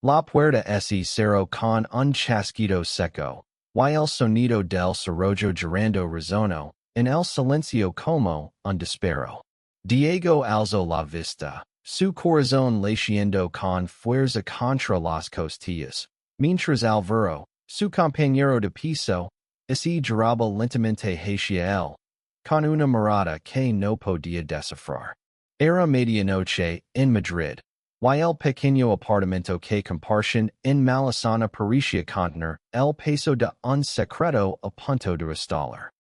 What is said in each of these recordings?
La puerta se cerró con un chasquido seco, y el sonido del cerrojo girando resonó, en el silencio como un disparo. Diego alzó la vista, su corazón latiendo con fuerza contra las costillas, mientras Alvaro, su compañero de piso, se giraba lentamente hacia él, con una mirada que no podía descifrar. Era medianoche en Madrid, y el pequeño apartamento que compartían en Malesana parecía contener el peso de un secreto a punto de estallar.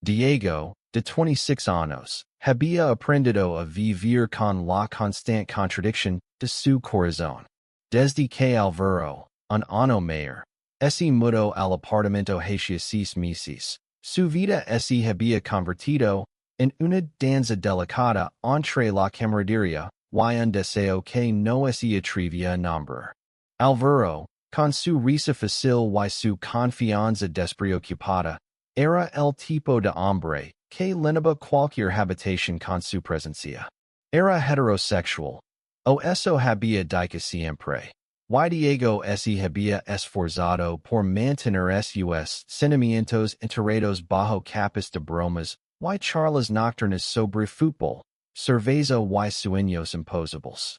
Diego, de 26 años, había aprendido a vivir con la constante contradicción de su corazón. Desde que Alvaro, un año mayor, se mudó al apartamento hacia 6 meses, su vida se había convertido en una danza delicada entre la camaradería y un deseo que no se atrevía a nombrar. Alvaro, con su risa fácil y su confianza despreocupada, era el tipo de hombre que llenaba cualquier habitación con su presencia. Era heterosexual, o eso había dicho siempre. Y Diego se había esforzado por mantener sus sentimientos enterrados bajo capas de bromas y charlas nocturnas sobre fútbol, cerveza y sueños imposibles.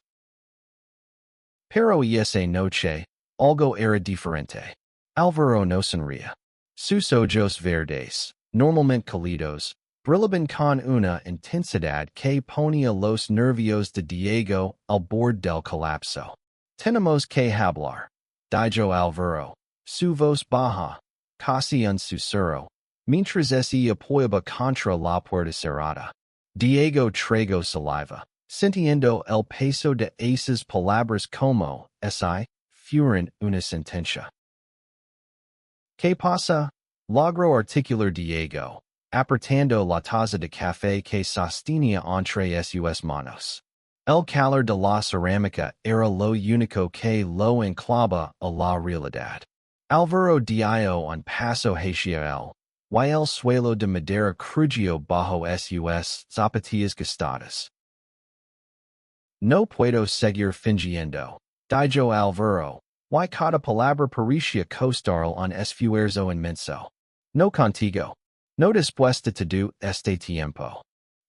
Pero esa noche, algo era diferente. Alvaro no sonría. Sus ojos verdes, normalmente cálidos, brillaban con una intensidad que ponía los nervios de Diego al borde del colapso. Tenemos que hablar, dijo Alvaro, su voz baja, casi un susurro, mientras se apoyaba contra la puerta cerrada. Diego tragó saliva, sintiendo el peso de esas palabras como si fueran una sentencia. ¿Qué pasa? Logró articular Diego, apretando la taza de café que sostenía entre sus manos. El calor de la cerámica era lo único que lo enclava a la realidad. Alvaro dio un paso hacia él, y el suelo de madera crujió bajo sus zapatillas gastadas. No puedo seguir fingiendo, dijo Alvaro, y cada palabra parecía costarle un esfuerzo inmenso. No contigo. No después de todo este tiempo.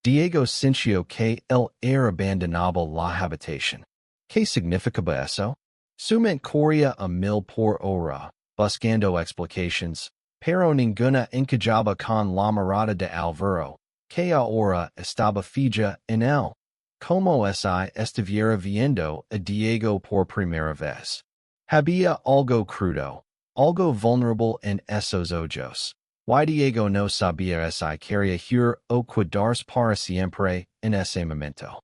Diego sintió que él era abandonable la habitación. ¿Qué significaba eso? Su mente corría a 1000 por hora, buscando explicaciones, pero ninguna encajaba con la mirada de Alvaro, que ahora estaba fija en él. Como si estuviera viendo a Diego por primera vez. Había algo crudo, algo vulnerable en esos ojos. Y Diego no sabía si quería ir o quedarse para siempre en ese momento.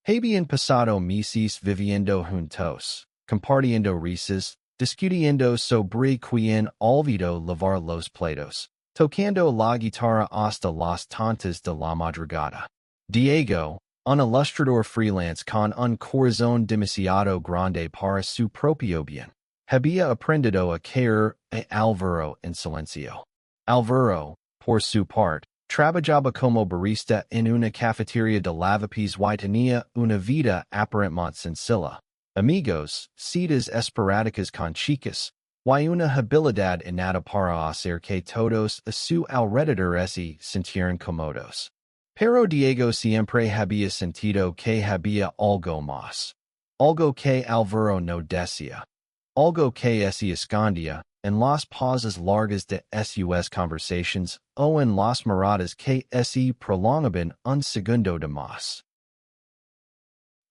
Habían pasado meses viviendo juntos, compartiendo risas, discutiendo sobre quién olvidó lavar los platos, tocando la guitarra hasta las tantas de la madrugada. Diego, un ilustrador freelance con un corazón demasiado grande para su propio bien, había aprendido a querer a Alvaro en silencio. Alvaro, por su parte, trabajaba como barista en una cafetería de lavapiés y tenía una vida aparentemente sencilla. Amigos, citas esporádicas con chicas, y una habilidad innata para hacer que todos a su alrededor se sintieran cómodos. Pero Diego siempre había sentido que había algo más. Algo que Alvaro no decía. Algo que se escondía en las pausas largas de sus conversaciones o en las miradas que se prolongaban un segundo de más.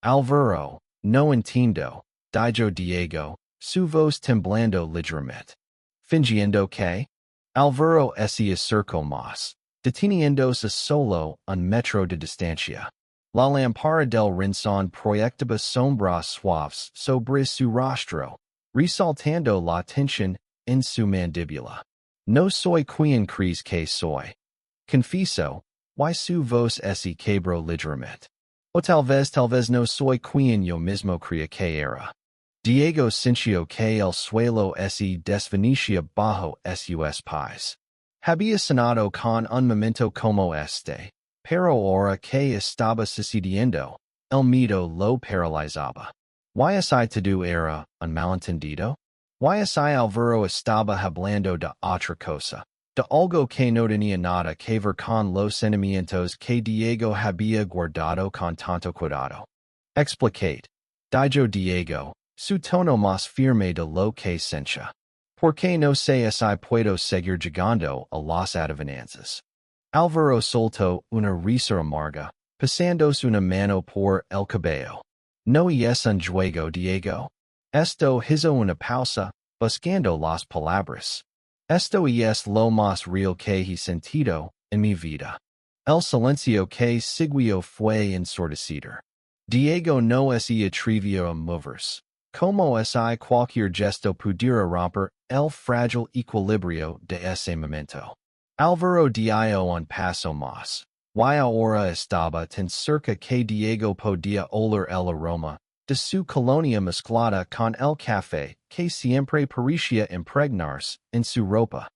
Alvaro, no entiendo, dijo Diego, su voz temblando ligeramente. Fingiendo que Alvaro se acercó más, deteniéndose solo un metro de distancia. La lámpara del rincón proyectaba sombras suaves sobre su rostro, resaltando la tensión en su mandíbula. No soy quien crees que soy. Confieso, y su voz se quebró ligeramente. O tal vez no soy quien yo mismo creía que era. Diego sintió que el suelo se desvanecía bajo sus pies. Había sonado con un momento como este, pero ahora que estaba sucediendo, el miedo lo paralizaba. YSI Tadu Era, un malentendido? YSI Alvaro estaba hablando de otra cosa. De algo que no tenía nada que ver con los sentimientos que Diego había guardado con tanto cuidado. Explicate. Dijo Diego, su tono más firme de lo que sentía. Porque no sé si puedo seguir llegando a las adivinanzas. Alvaro soltó una risa amarga, pasándose una mano por el cabello. No es un juego, Diego. Esto hizo una pausa, buscando las palabras. Esto es lo más real que he sentido en mi vida. El silencio que siguió fue ensordecido. Diego no se atrevió a moverse. Como si cualquier gesto pudiera romper el frágil equilibrio de ese momento. Alvaro dio un paso más. Y ahora estaba tan cerca que Diego podía oler el aroma de su colonia mezclada con el café que siempre parecía impregnarse en su ropa.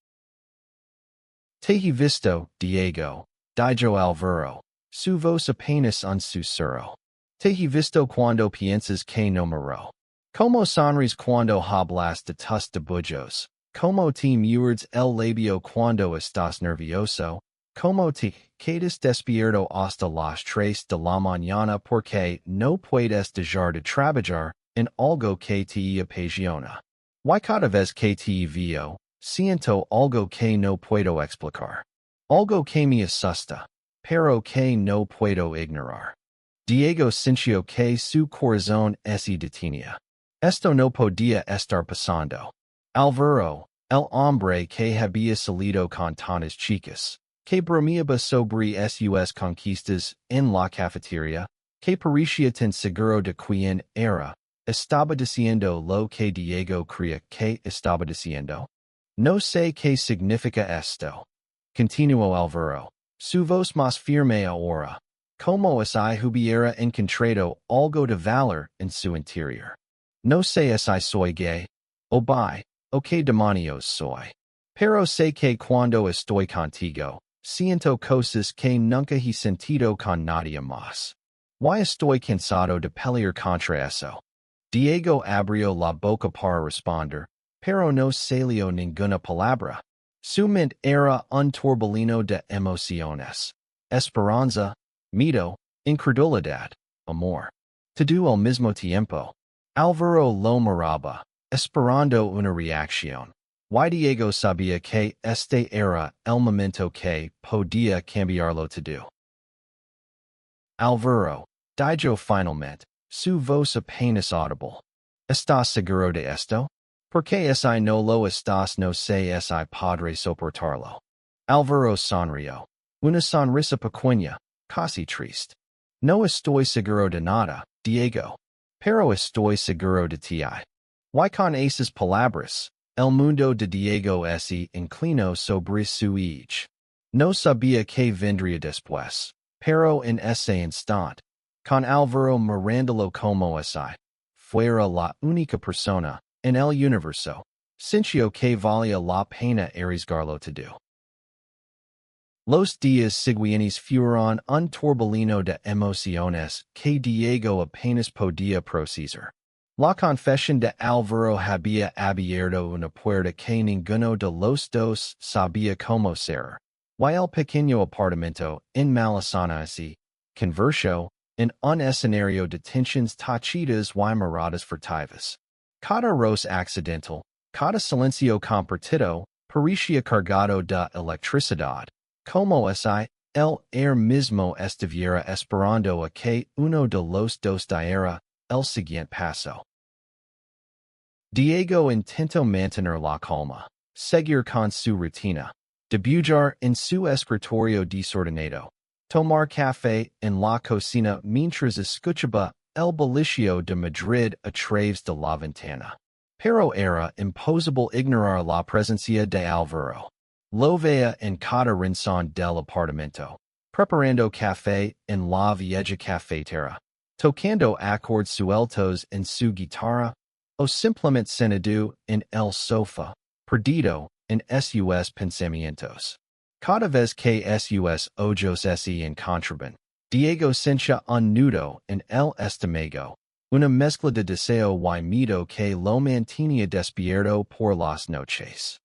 Te he visto, Diego, dijo Alvaro, su voz apenas un susurro. Te he visto cuando piensas que no miro. Como sonríes cuando hablas de tus dibujos. Como te muerdes el labio cuando estás nervioso. Como te quedas despierto hasta las 3 de la mañana porque no puedes dejar de trabajar en algo que te apasiona. Y cada vez que te veo, siento algo que no puedo explicar. Algo que me asusta, pero que no puedo ignorar. Diego sintió que su corazón se detenía. Esto no podía estar pasando. Alvaro, el hombre que había salido con tantas chicas, que bromeaba sobre sus conquistas en la cafetería, que parecía tan seguro de quién era, estaba diciendo lo que Diego creía que estaba diciendo. No sé qué significa esto. Continuó Alvaro, su voz más firme ahora, como si hubiera encontrado algo de valor en su interior. No sé si soy gay, o bi, o qué demonios soy. Pero sé que cuando estoy contigo, siento cosas que nunca he sentido con nadie más. Y estoy cansado de pelear contra eso. Diego abrió la boca para responder, pero no salió ninguna palabra. Su mente era un torbellino de emociones. Esperanza, miedo, incredulidad, amor. Todo al mismo tiempo. Alvaro lo miraba, esperando una reacción. Y Diego sabía que este era el momento que podía cambiarlo todo. Alvaro, dijo finalmente, su voz apenas audible. ¿Estás seguro de esto? Porque si no lo estás no sé si podré soportarlo. Alvaro sonrió. Una sonrisa pequeña, casi triste. No estoy seguro de nada, Diego. Pero estoy seguro de ti. Y con esas palabras, el mundo de Diego se inclinó sobre su eje. No sabía qué vendría después, pero en ese instante, con Alvaro mirándolo como si fuera la única persona en el universo, sintió que valía la pena arriesgarlo todo. Los días siguientes fueron un torbellino de emociones que Diego apenas podía procesar. La confesión de Alvaro había abierto una puerta que ninguno de los dos sabía cómo cerrar. Y el pequeño apartamento en Malazana se convirtió en un escenario de tensiones tachidas y miradas furtivas. Cada roce accidental, cada silencio compartido, parecía cargado de electricidad. Como si el air mismo estuviera esperando a que uno de los dos diera el siguiente paso. Diego intentó mantener la calma, seguir con su rutina, debutar en su escritorio desordenado, tomar café en la cocina mientras escuchaba el bullicio de Madrid a través de la ventana. Pero era imposible ignorar la presencia de Alvaro. Lo veía en cada rincón del apartamento, preparando café en la vieja cafetera, tocando acordes sueltos en su guitarra, o simplemente sentado en el sofá, perdido en sus pensamientos. Cada vez que sus ojos se encontraban, Diego sentía un nudo en el estómago, Una mezcla de deseo y miedo que lo mantenía despierto por las noches.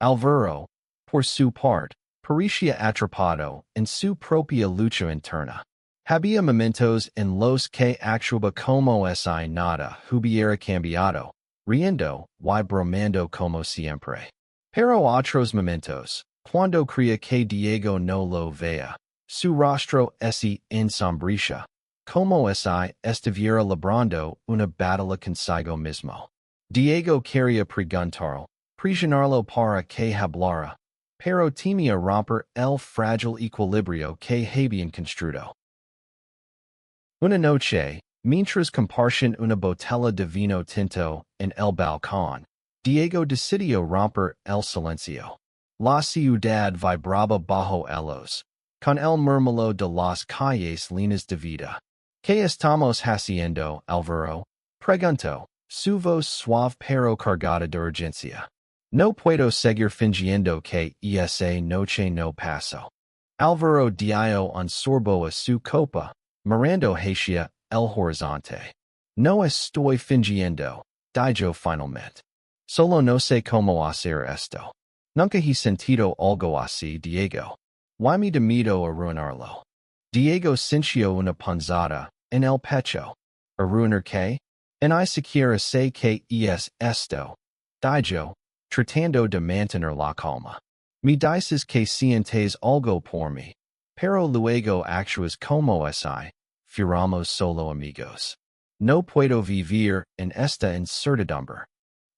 Álvaro, por su parte, parecía atrapado en su propia lucha interna. Había momentos en los que actuaba como si nada hubiera cambiado, riendo y bromando como siempre. Pero otros momentos, cuando creía que Diego no lo veía, su rostro se ensombrecía, como si estuviera librando una batalla consigo mismo. Diego quería presionarlo para que hablara, pero temía romper el frágil equilibrio que habían construido. Una noche, mientras compartían una botella de vino tinto en el balcón, Diego decidió romper el silencio. La ciudad vibraba bajo elos, con el murmullo de las calles llenas de vida. ¿Qué estamos haciendo, Álvaro? Preguntó, su voz suave pero cargada de urgencia. No puedo seguir fingiendo que esa noche no pasó. Álvaro dio un sorbo a su copa, mirando hacia el horizonte. No estoy fingiendo, dijo finalmente. Solo no sé cómo hacer esto. Nunca he sentido algo así, Diego. Y me da miedo arruinarlo. Diego sintió una punzada en el pecho. ¿Arruinar qué? Ni siquiera sé qué es esto, dijo, tratando de mantener la calma. Me dices que sientes algo por mí, pero luego actúas como si fuéramos solo amigos. No puedo vivir en esta incertidumbre.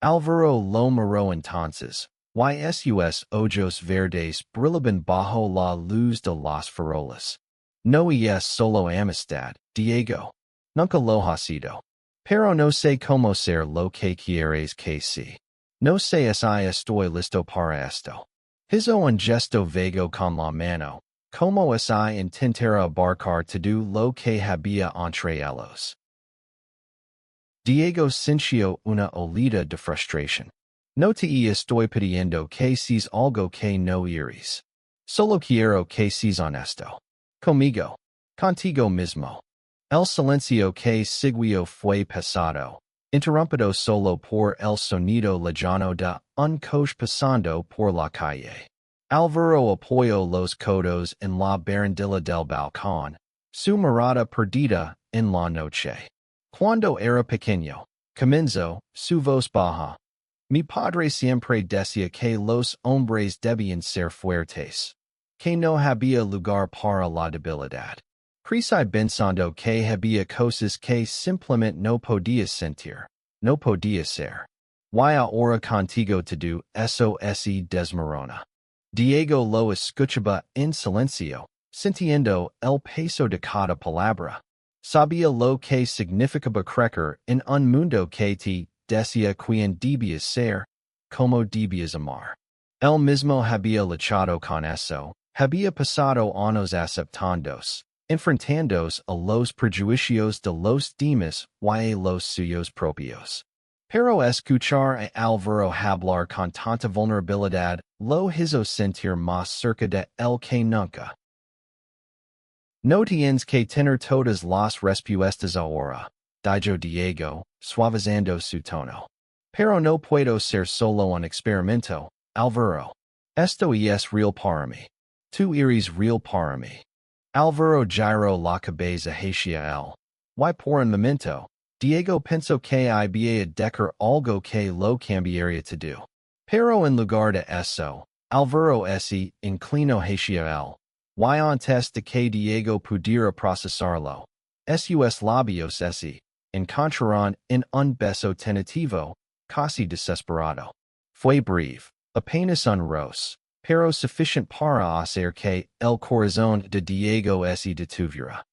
Álvaro lo miró entonces, y sus ojos verdes brillaban bajo la luz de las farolas. No es solo amistad, Diego. Nunca lo ha sido. Pero no sé cómo ser lo que quieres que sí. No sé si estoy listo para esto. Hizo un gesto vago con la mano, como si intentara abarcar todo lo que había entre ellos. Diego sintió una oleada de frustración. No te estoy pidiendo que seas algo que no eres. Solo quiero que seas honesto. Conmigo. Contigo mismo. El silencio que siguió fue pesado, interrumpido solo por el sonido lejano de un coche pasando por la calle. Álvaro apoyó los codos en la barandilla del balcón, su mirada perdida en la noche. Cuando era pequeño, comenzó, su voz baja. Mi padre siempre decía que los hombres debían ser fuertes, que no había lugar para la debilidad. Crecí pensando que había cosas que simplemente no podías sentir, no podías ser. Y ahora contigo todo eso se desmorona. Diego lo escuchaba en silencio, sintiendo el peso de cada palabra. Sabía lo que significaba crecer en un mundo que te decía quién debías ser, cómo debías amar. Él mismo había luchado con eso, había pasado años aceptándose, enfrentándose a los prejuicios de los demás y a los suyos propios. Pero escuchar a Álvaro hablar con tanta vulnerabilidad lo hizo sentir más cerca de él que nunca. No tienes que tener todas las respuestas ahora, dijo Diego, suavizando su tono. Pero no puedo ser solo un experimento, Álvaro. Esto es real para mí. Tú eres real para mí. Álvaro giró la cabeza hacia él. Y por un momento, Diego pensó que había decir algo que lo cambiaría todo. Pero en lugar de eso, Álvaro se inclinó hacia él. Y antes de que Diego pudiera procesarlo, sus labios se encontraron en un beso tentativo, casi desesperado. Fue breve, apenas un roce, pero suficiente para hacer que el corazón de Diego se detuviera.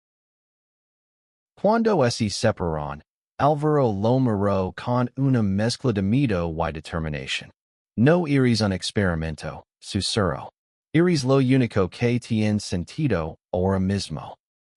Cuando se separaron, Álvaro lo miró con una mezcla de miedo y determinación. No eres un experimento, susurró. Eres lo único que tiene sentido ahora mismo.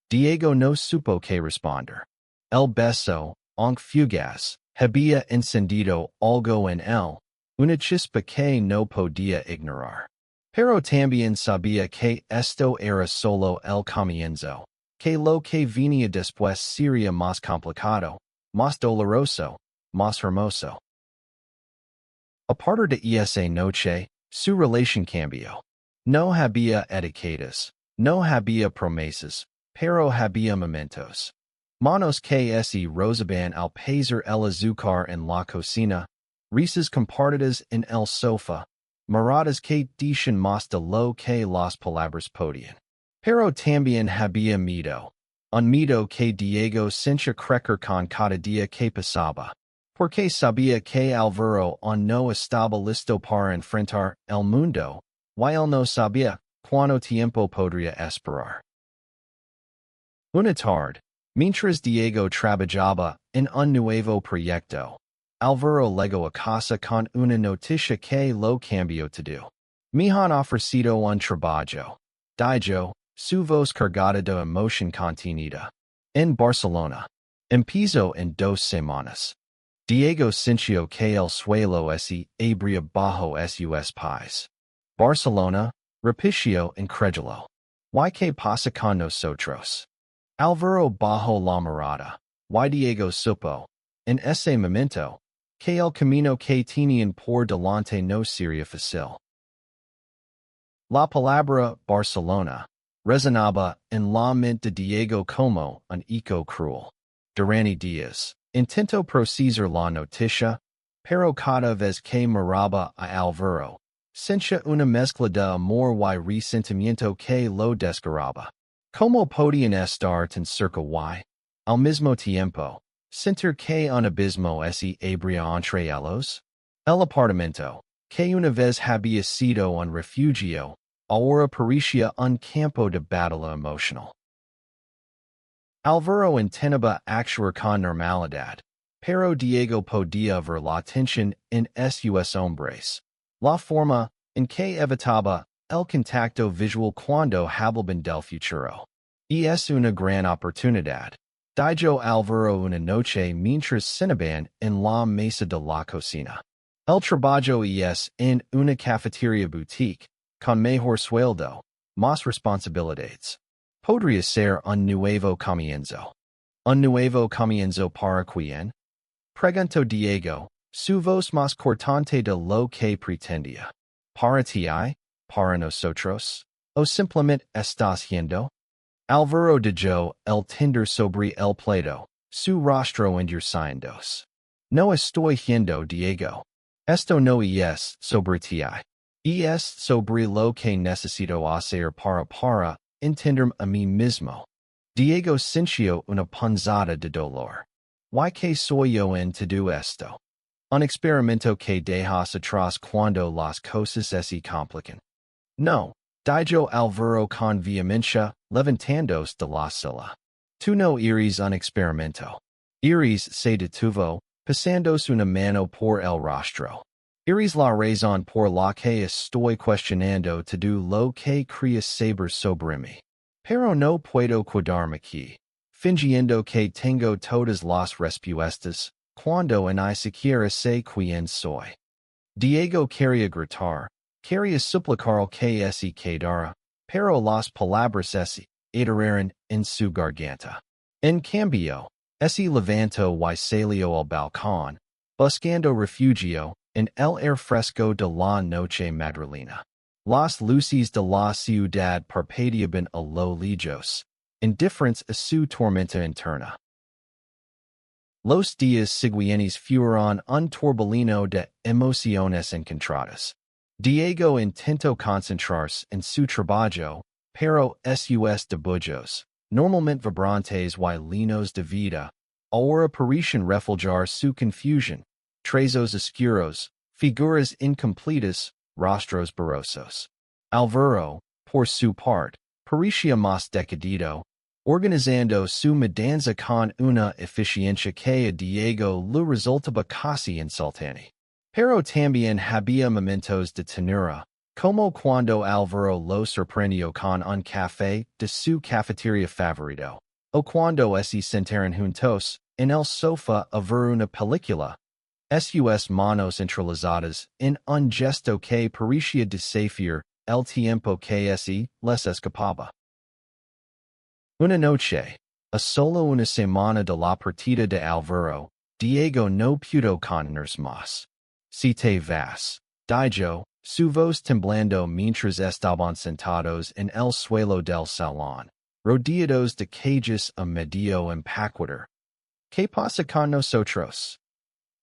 Diego no supo qué responder. El beso, aunque fugaz, había encendido algo en él, una chispa que no podía ignorar. Pero también sabía que esto era solo el comienzo, que lo que venía después sería más complicado, más doloroso, más hermoso. A partir de esa noche, su relación cambió. No había etiquetas, no había promesas, pero había momentos. Manos que se rozaban al pasar el azúcar en la cocina, risas compartidas en el sofá, miradas que decían más de lo que las palabras podían. Pero también había miedo. Un miedo que Diego sentía crecer con cada día que pasaba. Porque sabía que Álvaro aún no estaba listo para enfrentar el mundo, y él no sabía cuánto tiempo podría esperar. Una tarde, mientras Diego trabajaba en un nuevo proyecto, Álvaro llegó a casa con una noticia que lo cambió todo. Me han ofrecido un trabajo, dijo, su voz cargada de emoción contenida. En Barcelona. Empezó en 2 semanas. Diego sintió que el suelo se abría bajo sus pies. Barcelona, repitió incrédulo. ¿Y qué pasa con nosotros? Álvaro bajó la mirada. Y Diego supo, en ese momento, que el camino que tenían por delante no sería fácil. La palabra Barcelona resonaba en la mente de Diego como un eco cruel. Durante días, intentó procesar la noticia, pero cada vez que miraba a Álvaro, sentía una mezcla de amor y resentimiento que lo desgarraba. ¿Cómo podían estar tan cerca y, al mismo tiempo, sentir que un abismo se abría entre ellos? El apartamento, que una vez había sido un refugio, ahora parecía un campo de batalla emocional. Álvaro intentaba actuar con normalidad, pero Diego podía ver la tensión en sus hombres, la forma en que evitaba el contacto visual cuando hablaban del futuro. Y es una gran oportunidad, dijo Álvaro una noche mientras cenaban en la mesa de la cocina. El trabajo es en una cafetería boutique, con mejor sueldo, más responsabilidades. Podría ser un nuevo comienzo. ¿Un nuevo comienzo para quién? Preguntó Diego, su voz más cortante de lo que pretendía. ¿Para ti? ¿Para nosotros? ¿O simplemente estás yendo? Álvaro dejó el tender sobre el plato, su rostro endureciéndose. No estoy yendo, Diego. Esto no es sobre ti. Es sobre lo que necesito hacer para entenderme a mí mismo. Diego sintió una punzada de dolor. ¿Y qué soy yo en todo esto? Un experimento que dejas atrás cuando las cosas se complican. No, dijo Álvaro con vehemencia, levantándose de la silla. Tú no eres un experimento. Eres se detuvo, pasándose una mano por el rostro. Eres la razón por la que estoy cuestionando todo lo que crees saber sobre mí. Pero no puedo quedarme aquí, fingiendo que tengo todas las respuestas, cuando ni siquiera sé quién soy. Diego quería gritar, quería suplicar que se quedara, pero las palabras se atraeron en su garganta. En cambio, se levantó y salió al balcón, buscando refugio en el aire fresco de la noche madrilena. Las luces de la ciudad parpadeaban a lo lejos, indiferentes a su tormenta interna. Los días siguientes fueron un torbellino de emociones encontradas. Diego intentó concentrarse en su trabajo, pero sus dibujos, normalmente vibrantes y llenos de vida, ahora parecían reflejar su confusión. Trazos oscuros, figuras incompletas, rostros borrosos. Álvaro, por su parte, parecía más decidido, organizando su mudanza con una eficiencia que a Diego le resultaba casi insultante. Pero también había momentos de ternura, como cuando Álvaro lo sorprendió con un café de su cafetería favorito, o cuando se sentaron juntos en el sofá a ver una película. Sus manos entrelazadas en un gesto que parecía desafiar el tiempo que les escapaba. Una noche, a solo una semana de la partida de Alvaro, Diego no pudo contenerse más. Siete vas. Dijo, su voz temblando mientras estaban sentados en el suelo del salón, rodeados de cajas a medio empaquetar. ¿Qué pasa con nosotros?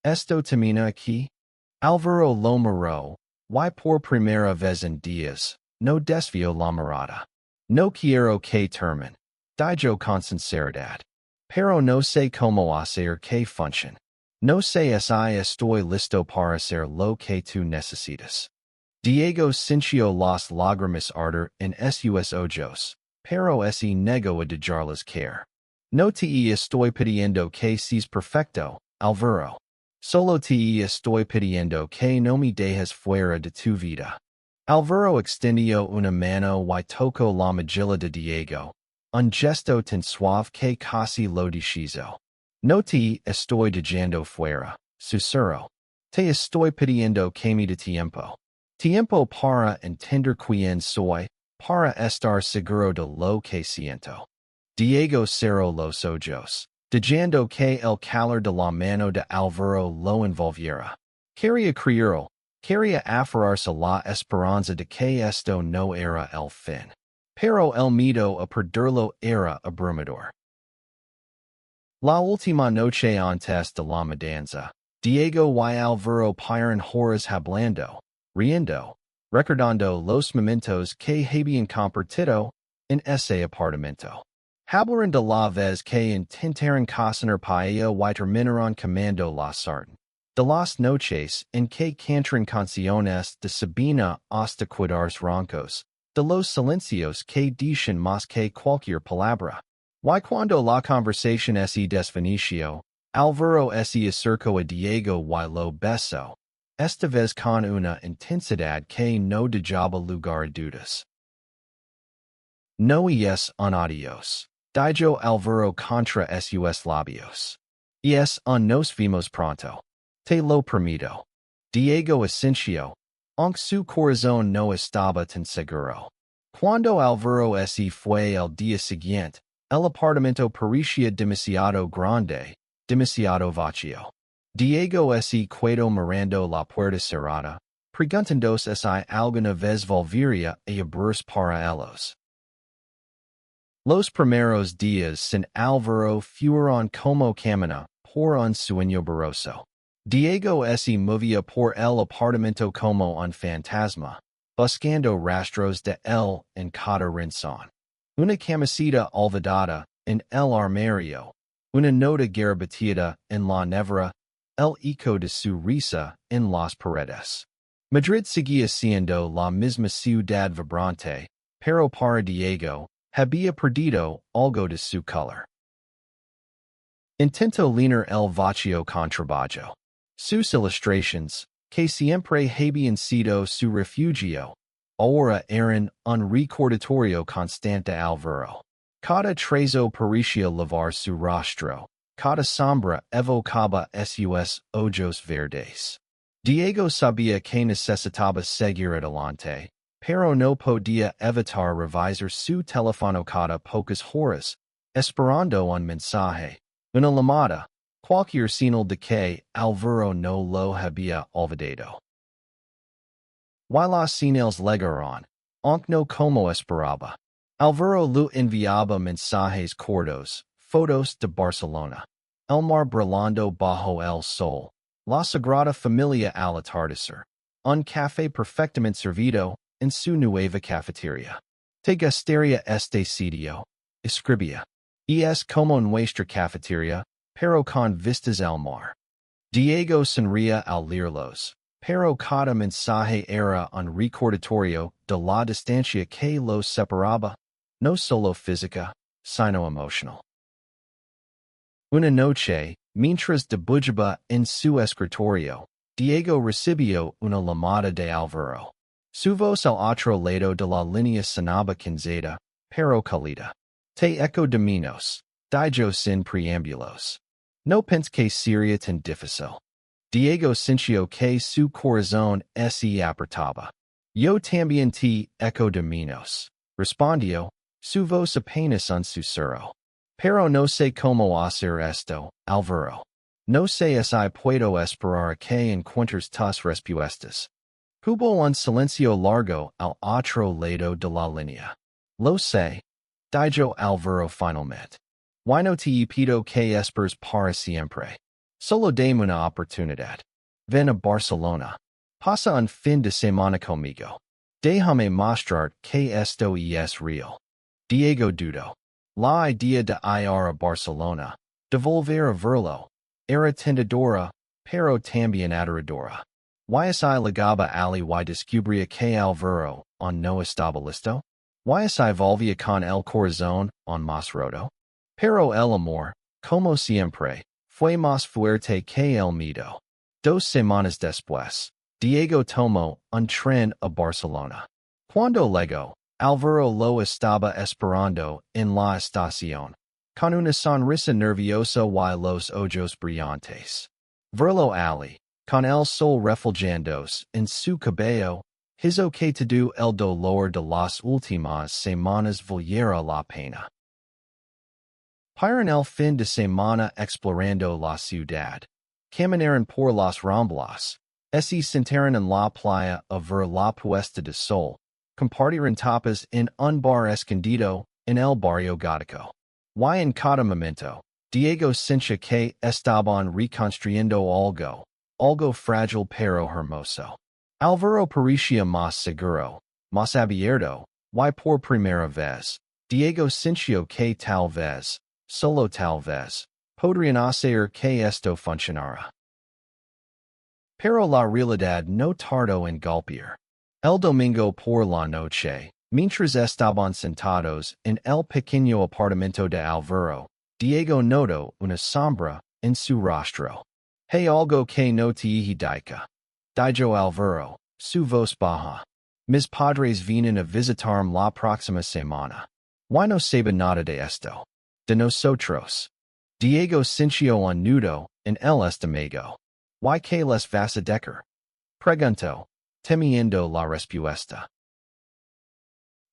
¿Esto termina aquí? Alvaro lo miró, y por primera vez en días, no desvió la mirada. No quiero que termine, dijo con sinceridad. Pero no sé cómo hacer que funcione. No sé si estoy listo para hacer lo que tú necesitas. Diego sintió las lágrimas arder en sus ojos, pero se negó a dejarlas caer. No te estoy pidiendo que seas perfecto, Alvaro. Solo te estoy pidiendo que no me dejes fuera de tu vida. Alvaro extendió una mano y tocó la mejilla de Diego, un gesto tan suave que casi lo deshizo. No te estoy dejando fuera, susurró. Te estoy pidiendo que me dé tiempo. Tiempo para entender quién soy, para estar seguro de lo que siento. Diego cerró los ojos, dejando que el calor de la mano de Alvaro lo envolviera. Quería creerlo, quería aferrarse a la esperanza de que esto no era el fin. Pero el miedo a perderlo era abrumador. La última noche antes de la mudanza, Diego y Alvaro pasaron horas hablando, riendo, recordando los momentos que habían compartido en ese apartamento. Hablaron de la vez que intentaron cocinar paella y terminaron quemando la sartén. De las noches en que cantaron canciones de Sabina hasta quedarse roncos. De los silencios que dicen más que cualquier palabra. Y cuando la conversación se desvaneció, Alvaro se acercó a Diego y lo besó. Esta vez con una intensidad que no dejaba lugar a dudas. No es un adiós, dijo Alvaro contra sus labios. Es un nos vemos pronto. Te lo permito. Diego asintió, aunque su corazón no estaba tan seguro. Cuando Alvaro se fue el día siguiente, el apartamento parecía demasiado grande, demasiado vacío. Diego se quedó mirando la puerta cerrada, preguntándose si alguna vez volvería a abrirse para ellos. Los primeros días sin Alvaro fueron como camina por un sueño borroso. Diego se movía por el apartamento como un fantasma, buscando rastros de él en cada rincón. Una camiseta olvidada en el armario, una nota garbatida en la nevera, el eco de su risa en las paredes. Madrid seguía siendo la misma ciudad vibrante, pero para Diego, había perdido algo de su color. Intentó llenar el vacío con trabajo. Sus ilustraciones, que siempre habían sido su refugio, ahora eran un recordatorio constante de Alvaro. Cada trazo parecía lavar su rostro, cada sombra evocaba sus ojos verdes. Diego sabía que necesitaba seguir adelante, pero no podía evitar revisar su teléfono cada pocas horas, esperando un mensaje, una llamada, cualquier señal de que Alvaro no lo había olvidado. Y las señales llegaron, aunque no como esperaba. Alvaro le enviaba mensajes cortos, fotos de Barcelona, el mar brillando bajo el sol, la Sagrada Familia al atardecer, un café perfectamente servido en su nueva cafetería. Te gustaría este sitio, escribía. Es como nuestra cafetería, pero con vistas al mar. Diego sonría al leerlos, pero cada mensaje era un recordatorio de la distancia que los separaba, no solo física, sino emocional. Una noche, mientras debujaba en su escritorio, Diego recibió una llamada de Alvaro. Su voz al otro lado de la línea sonaba cansada, pero cálida. Te echo de menos, dijo sin preámbulos. No pensé que sería tan difícil. Diego sintió que su corazón se apretaba. Yo también te echo de menos, respondió, Su vos apenas un susurro. Pero no sé cómo hacer esto, Alvaro. No sé si puedo esperar que encuentres tus respuestas. Hubo un silencio largo al otro lado de la línea. Lo sé. Dijo Alvaro finalmente. Why no te pido que esperes para siempre. Solo dame una oportunidad. Ven a Barcelona. Pasa un fin de semana conmigo. Déjame mostrar que esto es real. Diego Dudo. La idea de ir a Barcelona, de volver a verlo, era tentadora, pero también aterradora. Y llegaba ali y descubría que Alvaro no estaba listo. Y volvía con el corazón más roto. Pero el amor, como siempre, fue más fuerte que el miedo. 2 semanas después, Diego tomó un tren a Barcelona. Cuando llegó, Alvaro lo estaba esperando en la estación, con una sonrisa nerviosa y los ojos brillantes. Verlo ali, con el sol reflejándose en su cabello, hizo que todo el dolor de las últimas semanas valiera la pena. Paran el fin de semana explorando la ciudad. Caminaron por las ramblas. Se sentaron en la playa a ver la puesta de sol. Compartieron tapas en un bar escondido en el barrio gótico. Y en cada momento, Diego sentía que estaban reconstruyendo algo frágil pero hermoso. Alvaro parecía más seguro, más abierto, y por primera vez, Diego sintió que tal vez, solo tal vez, podrían hacer que esto funcionara. Pero la realidad no tardó en golpear. El domingo por la noche, mientras estaban sentados en el pequeño apartamento de Alvaro, Diego notó una sombra en su rostro. Hay algo que no te indica. Dijo Alvaro, su voz baja. Mis padres vienen a visitarme la próxima semana. Y no sabe nada de esto. De nosotros. Diego sintió un nudo en el estómago. ¿Y qué les vas a decir? Preguntó, temiendo la respuesta.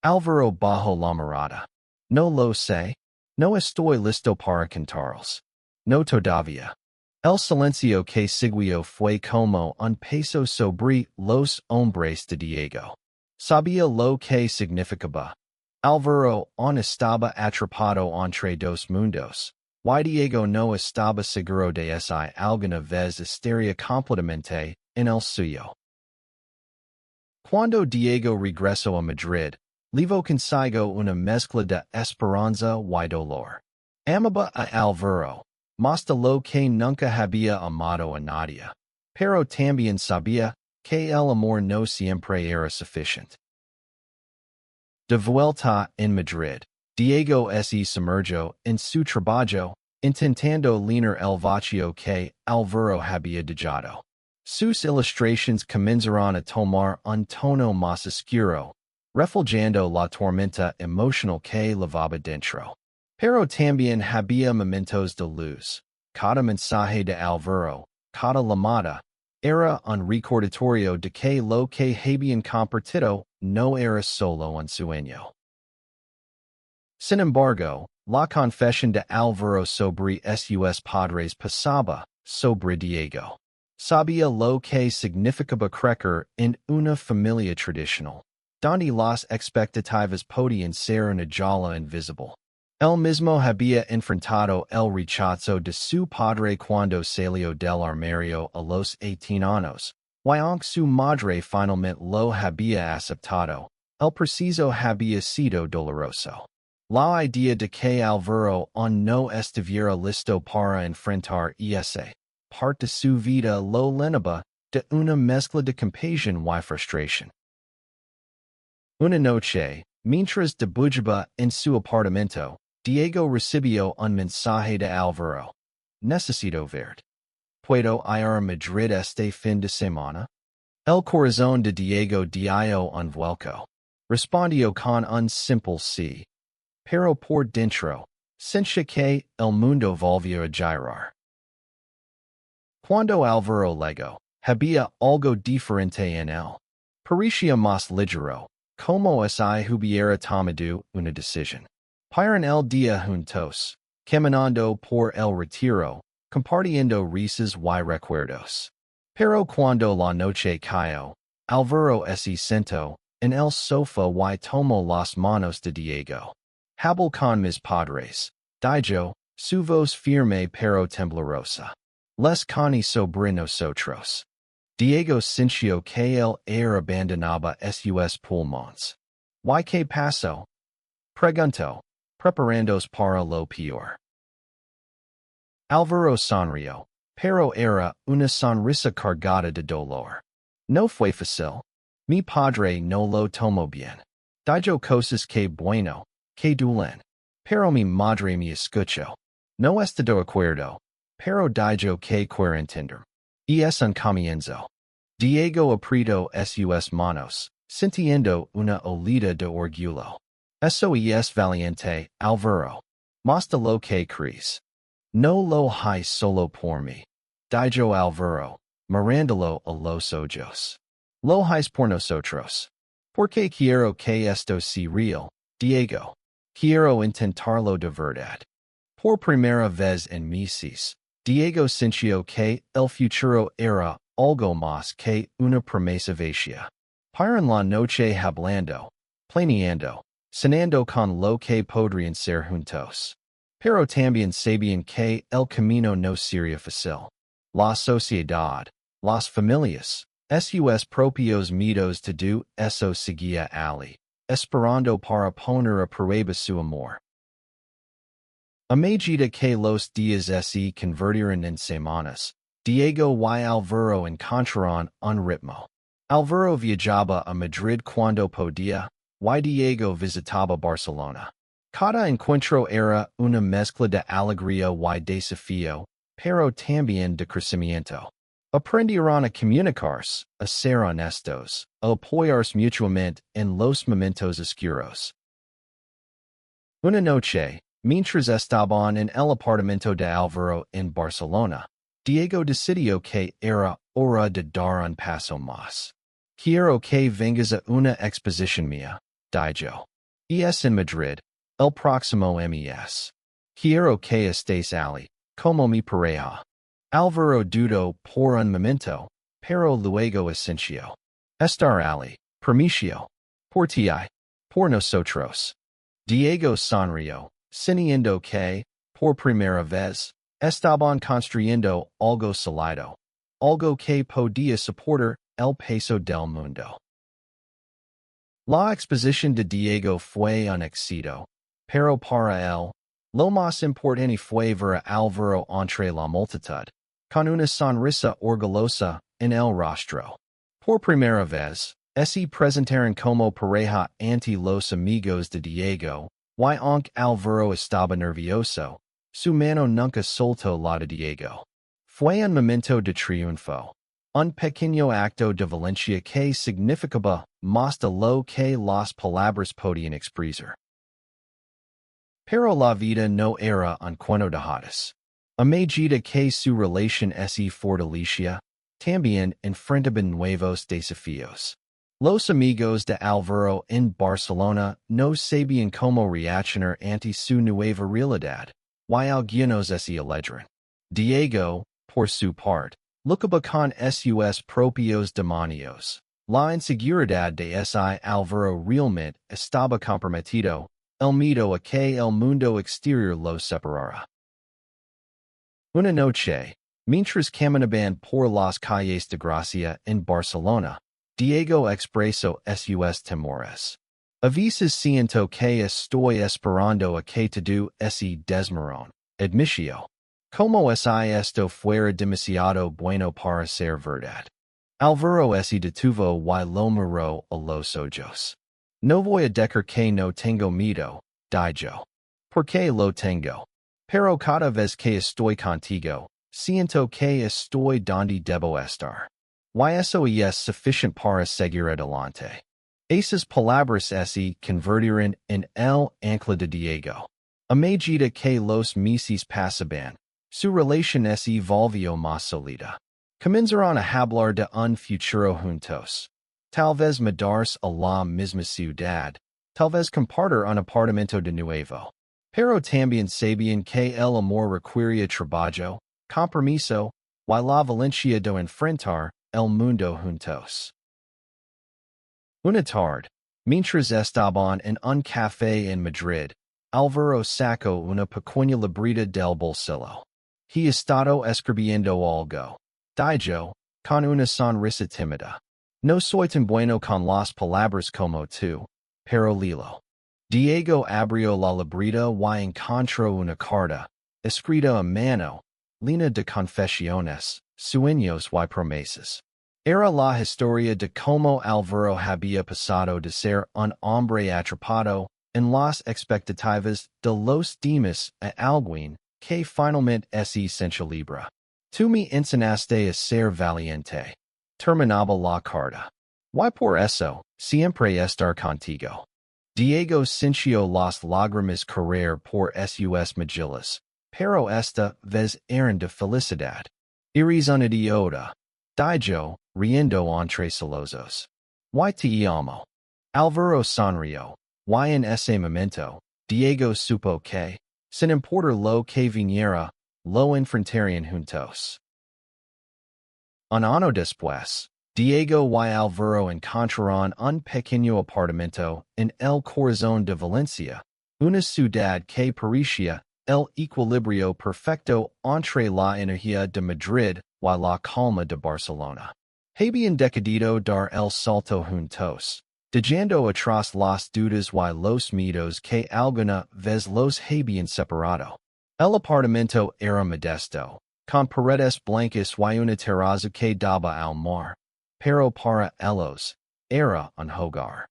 Alvaro bajó la mirada. No lo sé. No estoy listo para contaros. No todavía. El silencio que siguió fue como un peso sobre los hombres de Diego. Sabía lo que significaba. Alvaro aún estaba atrapado entre dos mundos. Y Diego no estaba seguro de si alguna vez estaría completamente en el suyo. Cuando Diego regresó a Madrid, llevó consigo una mezcla de esperanza y dolor. Amaba a Alvaro, más de lo que nunca había amado a nadie, pero también sabía que el amor no siempre era suficiente. De vuelta en Madrid, Diego se sumergió en su trabajo, intentando llenar el vacío que Alvaro había dejado. Sus ilustraciones comenzaron a tomar un tono más oscuro, reflejando la tormenta emocional que llevaba dentro. Pero también había momentos de luz. Cada mensaje de Alvaro, cada llamada, era un recordatorio de que lo que habían compartido no era solo un sueño. Sin embargo, la confesión de Alvaro sobre sus padres pasaba sobre Diego. Sabía lo que significaba crecer en una familia tradicional, donde las expectativas podían ser una jaula invisible. Él mismo había enfrentado el rechazo de su padre cuando salió del armario a los 18 años, y aunque su madre finalmente lo había aceptado, el proceso había sido doloroso. La idea de que Alvaro aún no estuviera listo para enfrentar esa parte de su vida lo llenaba de una mezcla de compasión y frustración. Una noche, mientras debujaba en su apartamento, Diego recibió un mensaje de Alvaro. Necesito verte. ¿Puedo ir a Madrid este fin de semana? El corazón de Diego dio un vuelco. Respondió con un simple sí. Pero por dentro, sentía que el mundo volvió a girar. Cuando Alvaro llegó, había algo diferente en él. Parecía más ligero, como si hubiera tomado una decisión. Para el día juntos, caminando por el retiro, compartiendo risas y recuerdos. Pero cuando la noche cayó, Alvaro se sentó en el sofá y tomó las manos de Diego. Habló con mis padres, dijo, su voz firme pero temblorosa. Les coni sobre nosotros. Diego sintió que el aire abandonaba sus pulmones. ¿Y qué pasó? Preguntó, preparándose para lo peor. Alvaro sonrió, pero era una sonrisa cargada de dolor. No fue fácil. Mi padre no lo tomó bien. Dijo cosas que bueno, que duelen. Pero mi madre me escuchó. No está de acuerdo, pero dijo que quiere entender. Y es un comienzo. Diego apretó sus manos, sintiendo una olida de orgullo. Eso es valiente, Alvaro. Más de lo que crees. No lo hay solo por mí. Dijo Alvaro, mirándolo a los ojos. Lo hayes por nosotros. Porque quiero que esto sea real, Diego. Quiero intentarlo de verdad. Por primera vez en meses, Diego sintió que el futuro era algo más que una promesa vacía. Para en la noche hablando, planeando, cenando con lo que podrían ser juntos. Pero también sabían que el camino no sería fácil. La sociedad, las familias, sus propios miedos de do eso seguía ali, esperando para poner a prueba su amor. A medida que los días se convirtieron en semanas, Diego y Alvaro encontraron un ritmo. Alvaro viajaba a Madrid cuando podía, y Diego visitaba Barcelona. Cada encuentro era una mezcla de alegría y desafío, pero también de crecimiento. Aprendieron a comunicarse, a ser honestos, a apoyarse mutuamente en los momentos oscuros. Una noche, mientras estaban en el apartamento de Alvaro en Barcelona, Diego decidió que era hora de dar un paso más. Quiero que vengas a una exposición mía, dijo. Es en Madrid, el próximo mes. Quiero que estés allí, como mi pareja. Alvaro dudó por un momento, pero luego asintió. Estar allí, permiso. Por ti, por nosotros. Diego sonrió, sintiendo que, por primera vez, estaban construyendo algo sólido, algo que podía soportar el peso del mundo. La exposición de Diego fue un éxito, pero para él, lo más importante fue ver a Alvaro entre la multitud, con una sonrisa orgullosa en el rostro. Por primera vez, se presentaron como pareja ante los amigos de Diego, y aunque Alvaro estaba nervioso, su mano nunca soltó la de Diego. Fue un momento de triunfo. Un pequeño acto de valencia que significaba más de lo que las palabras podían expresar. Pero la vida no era un cuento de hadas. A medida que su relación se fortalecía, también enfrentaban nuevos desafíos. Los amigos de Alvaro en Barcelona no sabían cómo reaccionar ante su nueva realidad, y algunos se alegran. Diego, por su parte, lucaba con sus propios demonios. La inseguridad de si Alvaro realmente estaba comprometido, el miedo a que el mundo exterior lo separara. Una noche, mientras caminaban por las calles de Gracia en Barcelona, Diego expresó sus temores. A veces siento que estoy esperando a que todo ese desmorone, admitió. Como si esto fuera demasiado bueno para ser verdad. Alvaro se detuvo y lo miró a los ojos. No voy a decir que no tengo miedo, dijo. Porque lo tengo. Pero cada vez que estoy contigo, siento que estoy donde debo estar. Y eso es suficiente para seguir adelante. Esas palabras se convirtieron en el ancla de Diego. A medida que los meses pasaban, su relación se volvió más sólida. Comenzaron a hablar de un futuro juntos. Talvez mudarse a la misma ciudad. Talvez compartir un apartamento de nuevo. Pero también sabían que el amor requería trabajo, compromiso, y la valencia de enfrentar el mundo juntos. Una tarde, mientras estaban en un café en Madrid, Álvaro sacó una pequeña libreta del bolsillo. He estado escribiendo algo. Dijo, con una sonrisa tímida. No soy tan bueno con las palabras como tú, pero Lilo. Diego abrió la libreta y encontró una carta, escrita a mano, llena de confesiones, sueños y promesas. Era la historia de cómo Álvaro había pasado de ser un hombre atrapado en las expectativas de los demás a alguien que finalmente se celebra. Tú me enseñaste a ser valiente. Terminaba la carta. Y por eso, siempre estar contigo. Diego sintió las lágrimas correr por sus mejillas, pero esta vez eran de felicidad. Eres un idiota. Dijo, riendo entre sollozos. Y te amo. Álvaro sonrió. Y en ese momento, Diego supo que, sin importar lo que viniera, lo enfrentarían juntos. Un año después, Diego y Álvaro encontraron un pequeño apartamento en el corazón de Valencia, una ciudad que parecía el equilibrio perfecto entre la energía de Madrid y la calma de Barcelona. Habían decidido dar el salto juntos, dejando atrás las dudas y los miedos que alguna vez los habían separado. El apartamento era modesto, con paredes blancas y una terraza que daba al mar, pero para ellos era un hogar.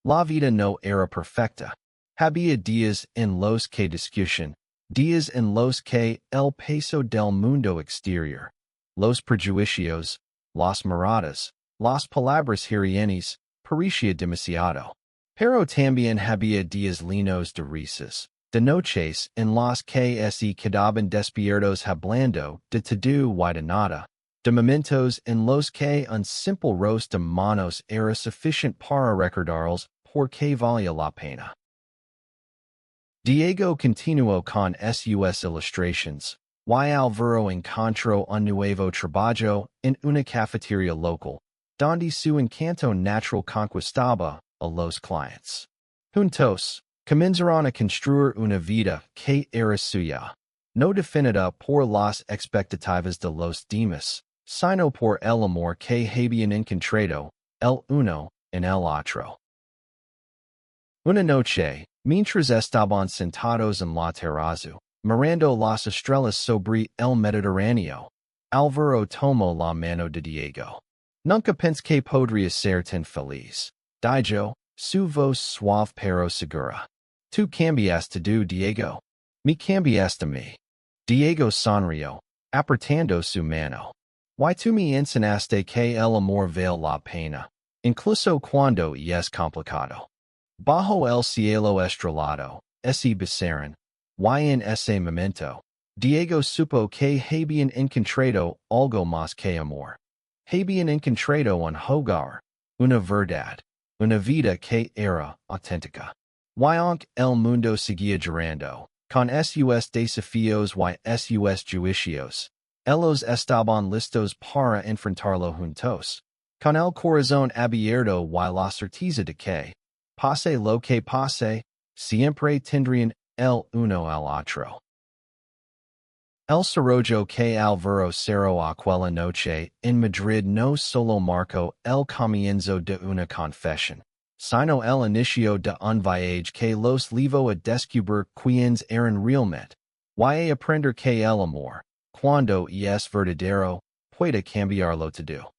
La vida no era perfecta. Había días en los que discusión, días en los que el peso del mundo exterior, los prejuicios, las miradas, las palabras hirientes, parecía demasiado. Pero también había días llenos de risas, de noches en las que se quedaban despiertos hablando de todo y de nada, de momentos en los que un simple roast de manos era suficiente para recordarlos porque valía la pena. Diego continuó con sus ilustraciones, y Álvaro encontró un nuevo trabajo en una cafetería local, donde su encanto natural conquistaba a los clientes. Juntos, comenzaron a construir una vida que era suya, no definida por las expectativas de los demás, sino por el amor que habían encontrado, el uno en el otro. Una noche, mientras estaban sentados en la terraza, mirando las estrellas sobre el Mediterráneo, Álvaro tomó la mano de Diego. Nunca pensé que podría ser tan feliz, dijo, su voz suave pero segura. Tú cambiaste tú, Diego. Me cambiaste a mí. Diego sonrió, apretando su mano. Y tú me enseñaste que el amor vale la pena, incluso cuando es complicado. Bajo el cielo estrellado, ese besaron, y en ese momento, Diego supo que habían encontrado algo más que amor. Habían encontrado un hogar, una verdad, una vida que era auténtica. Y aunque el mundo seguía girando, con sus desafíos y sus juicios, ellos estaban listos para enfrentarlo juntos, con el corazón abierto y la certeza de que, pase lo que pase, siempre tendrían el uno al otro. El cerrojo que Álvaro cerró aquella noche en Madrid no solo marcó el comienzo de una confesión, sino el inicio de un viaje que los llevó a descubrir quiénes eran realmente, y a aprender que el amor, cuando es verdadero, puede cambiarlo todo.